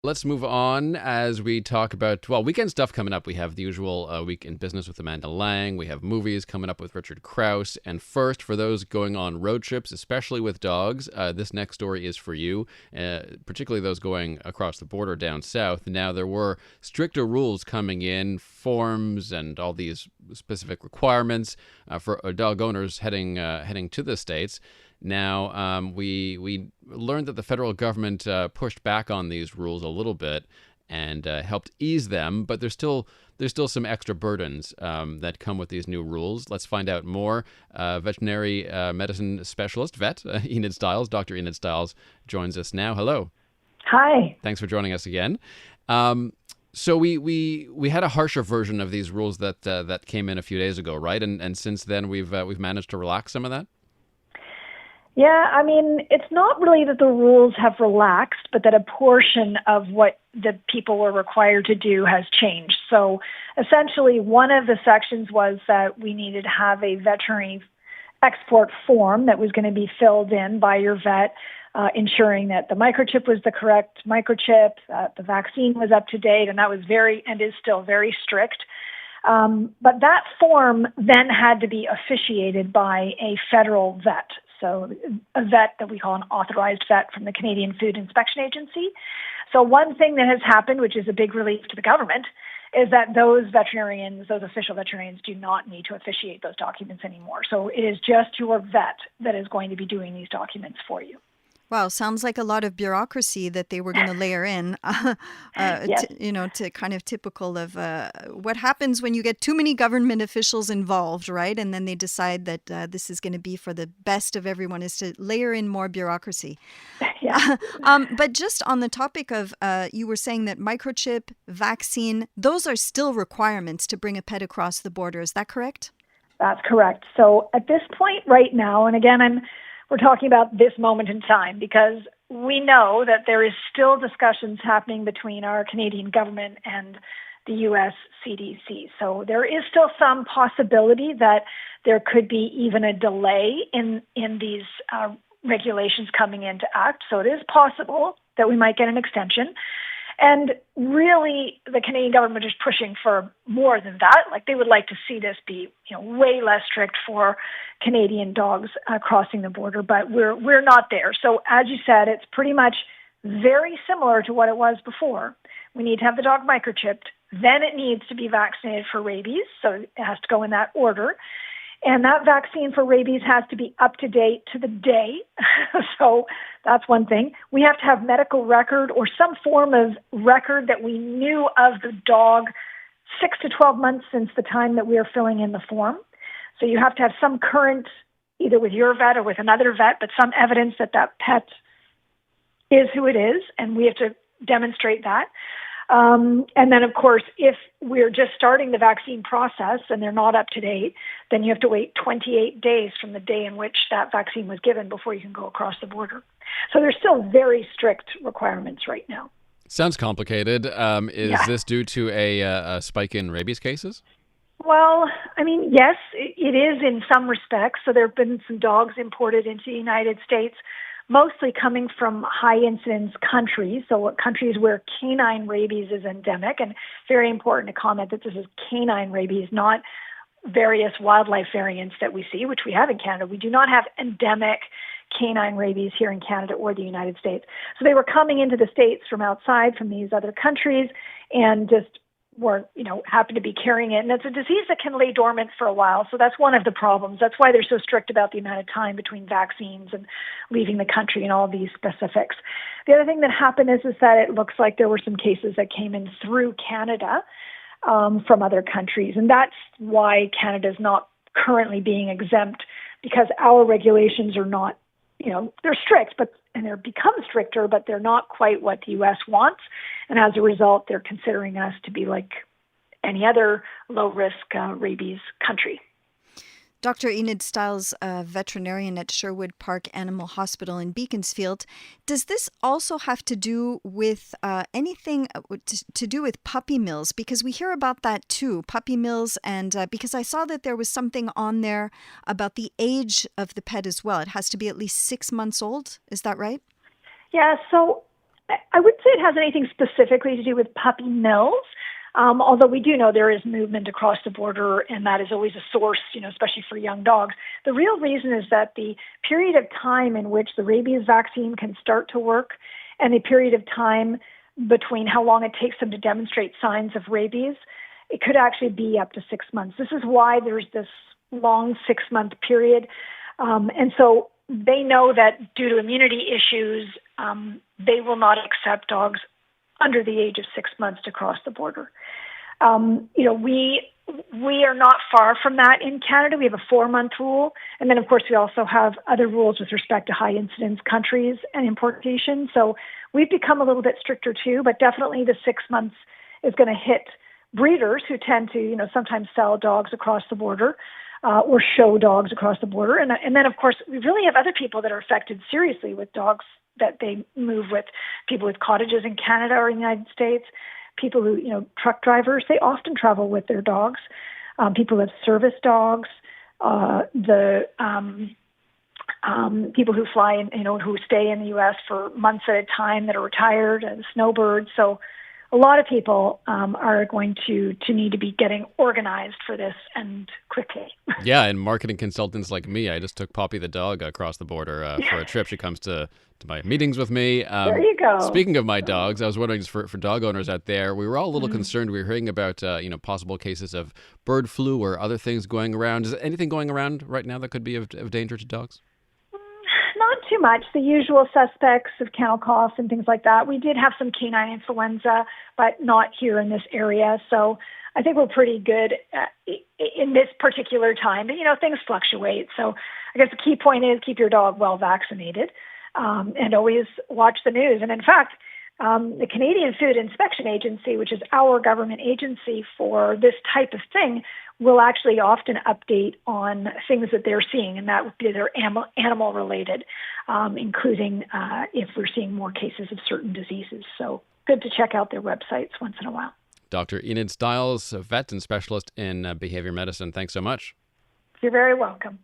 Let's move on as we talk about, weekend stuff coming up. We have the usual Week in Business with Amanda Lang. We have movies coming up with Richard Krause. And first, for those going on road trips, especially with dogs, this next story is for you, particularly those going across the border down south. Now, there were stricter rules coming in, forms and all these specific requirements for dog owners heading to the States. Now, we learned that the federal government pushed back on these rules a little bit and helped ease them, but there's still some extra burdens that come with these new rules. Let's find out more. Veterinary medicine specialist, Enid Stiles, Dr. Enid Stiles, joins us now. Hello. Hi. Thanks for joining us again. So we had a harsher version of these rules that came in a few days ago, right? And since then we've managed to relax some of that. Yeah, I mean, it's not really that the rules have relaxed, but that a portion of what the people were required to do has changed. So essentially, one of the sections was that we needed to have a veterinary export form that was going to be filled in by your vet, ensuring that the microchip was the correct microchip, the vaccine was up to date, and that was and is still very strict. But that form then had to be officiated by a federal vet. So a vet that we call an authorized vet from the Canadian Food Inspection Agency. So one thing that has happened, which is a big relief to the government, is that those official veterinarians, do not need to officiate those documents anymore. So it is just your vet that is going to be doing these documents for you. Wow, sounds like a lot of bureaucracy that they were going to layer in, Yes. to kind of typical of what happens when you get too many government officials involved, right? And then they decide that this is going to be for the best of everyone, is to layer in more bureaucracy. Yeah. But just on the topic of, you were saying that microchip, vaccine, those are still requirements to bring a pet across the border. Is that correct? That's correct. So at this point right now, and again, we're talking about this moment in time because we know that there is still discussions happening between our Canadian government and the U.S. CDC. So there is still some possibility that there could be even a delay in these regulations coming into act. So it is possible that we might get an extension. And really, the Canadian government is pushing for more than that. Like, they would like to see this be, way less strict for Canadian dogs crossing the border, but we're not there. So, as you said, it's pretty much very similar to what it was before. We need to have the dog microchipped. Then it needs to be vaccinated for rabies. So it has to go in that order. And that vaccine for rabies has to be up to date to the day. So that's one thing. We have to have medical record or some form of record that we knew of the dog 6 to 12 months since the time that we are filling in the form. So you have to have some current, either with your vet or with another vet, but some evidence that that pet is who it is, and we have to demonstrate that. And then, of course, if we're just starting the vaccine process and they're not up to date, then you have to wait 28 days from the day in which that vaccine was given before you can go across the border. So there's still very strict requirements right now. Sounds complicated. Is Yeah. this due to a spike in rabies cases? Well, I mean, yes, it is in some respects. So there have been some dogs imported into the United States, mostly coming from high incidence countries, so countries where canine rabies is endemic. And very important to comment that this is canine rabies, not various wildlife variants that we see, which we have in Canada. We do not have endemic canine rabies here in Canada or the United States. So they were coming into the States from outside, from these other countries, and just happen to be carrying it. And it's a disease that can lay dormant for a while. So that's one of the problems. That's why they're so strict about the amount of time between vaccines and leaving the country and all these specifics. The other thing that happened is that it looks like there were some cases that came in through Canada from other countries. And that's why Canada is not currently being exempt, because our regulations are not, they're strict, and they're become stricter, but they're not quite what the U.S. wants. And as a result, they're considering us to be like any other low-risk rabies country. Dr. Enid Stiles, a veterinarian at Sherwood Park Animal Hospital in Beaconsfield. Does this also have to do with anything to do with puppy mills? Because we hear about that too, puppy mills, and because I saw that there was something on there about the age of the pet as well. It has to be at least 6 months old. Is that right? Yeah, so I wouldn't say it has anything specifically to do with puppy mills. Although we do know there is movement across the border, and that is always a source, especially for young dogs. The real reason is that the period of time in which the rabies vaccine can start to work and the period of time between how long it takes them to demonstrate signs of rabies, it could actually be up to 6 months. This is why there's this long 6-month period. And so they know that due to immunity issues, they will not accept dogs under the age of 6 months to cross the border. We are not far from that in Canada. We have a 4-month rule. And then, of course, we also have other rules with respect to high incidence countries and importation. So we've become a little bit stricter too, but definitely the 6 months is going to hit breeders who tend to, sometimes sell dogs across the border or show dogs across the border. And then, of course, we really have other people that are affected seriously with dogs that they move with, people with cottages in Canada or in the United States, people who, truck drivers, they often travel with their dogs, people who have service dogs, people who fly in, who stay in the U.S. for months at a time that are retired, and snowbirds. So a lot of people are going to need to be getting organized for this, and quickly. Yeah, and marketing consultants like me. I just took Poppy the dog across the border for a trip. She comes to my meetings with me. There you go. Speaking of my dogs, I was wondering, for dog owners out there, we were all a little concerned. We were hearing about possible cases of bird flu or other things going around. Is there anything going around right now that could be of danger to dogs? Not too much. The usual suspects of kennel cough and things like that. We did have some canine influenza, but not here in this area. So I think we're pretty good in this particular time. But, things fluctuate. So I guess the key point is keep your dog well vaccinated and always watch the news. And in fact, the Canadian Food Inspection Agency, which is our government agency for this type of thing, will actually often update on things that they're seeing, and that would be their animal related, including if we're seeing more cases of certain diseases. So good to check out their websites once in a while. Dr. Enid Stiles, a vet and specialist in behavior medicine. Thanks so much. You're very welcome.